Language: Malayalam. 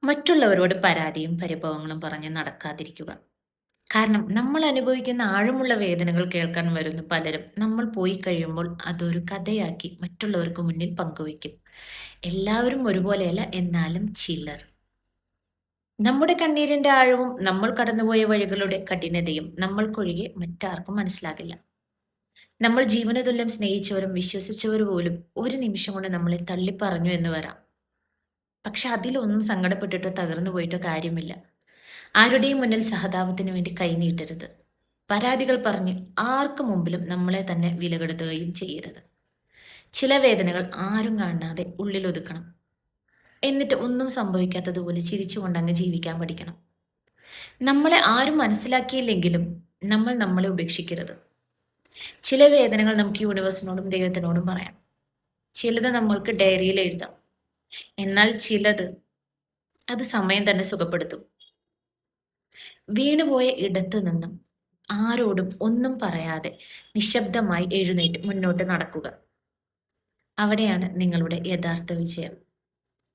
മറ്റുള്ളവരോട് പരാതിയും പരിഭവങ്ങളും പറഞ്ഞ് നടക്കാതിരിക്കുക. കാരണം നമ്മൾ അനുഭവിക്കുന്ന ആഴമുള്ള വേദനകൾ കേൾക്കാൻ വരുന്ന പലരും നമ്മൾ പോയി കഴിയുമ്പോൾ അതൊരു കഥയാക്കി മറ്റുള്ളവർക്ക് മുന്നിൽ പങ്കുവയ്ക്കും. എല്ലാവരും ഒരുപോലെയല്ല, എന്നാലും ചിലർ. നമ്മുടെ കണ്ണീരിന്റെ ആഴവും നമ്മൾ കടന്നുപോയ വഴികളുടെ കഠിനതയും നമ്മൾക്കൊഴികെ മറ്റാർക്കും മനസ്സിലാകില്ല. നമ്മൾ ജീവന തുല്യം സ്നേഹിച്ചവരും വിശ്വസിച്ചവരും പോലും ഒരു നിമിഷം കൊണ്ട് നമ്മളെ തള്ളിപ്പറഞ്ഞു എന്ന് വരാം. പക്ഷെ അതിലൊന്നും സങ്കടപ്പെട്ടിട്ടോ തകർന്നു പോയിട്ടോ കാര്യമില്ല. ആരുടെയും മുന്നിൽ സഹതാപത്തിന് വേണ്ടി കൈനീട്ടരുത്. പരാതികൾ പറഞ്ഞ് ആർക്കു മുമ്പിലും നമ്മളെ തന്നെ വിലകെടുത്തുകയും ചെയ്യരുത്. ചില വേദനകൾ ആരും കാണാതെ ഉള്ളിലൊതുക്കണം. എന്നിട്ട് ഒന്നും സംഭവിക്കാത്തതുപോലെ ചിരിച്ചുകൊണ്ടങ്ങ് ജീവിക്കാൻ പഠിക്കണം. നമ്മളെ ആരും മനസ്സിലാക്കിയില്ലെങ്കിലും നമ്മൾ നമ്മളെ ഉപേക്ഷിക്കരുത്. ചില വേദനകൾ നമുക്ക് യൂണിവേഴ്സിനോടും ദൈവത്തിനോടും പറയാം. ചിലത് നമ്മൾക്ക് ഡയറിയിൽ എഴുതാം. എന്നാൽ ചിലത് അത് സമയം തന്നെ സുഖപ്പെടുത്തും. വീണുപോയ ഇടത്തു നിന്നും ആരോടും ഒന്നും പറയാതെ നിശബ്ദമായി എഴുന്നേറ്റ് മുന്നോട്ട് നടക്കുക. അവിടെയാണ് നിങ്ങളുടെ യഥാർത്ഥ വിജയം.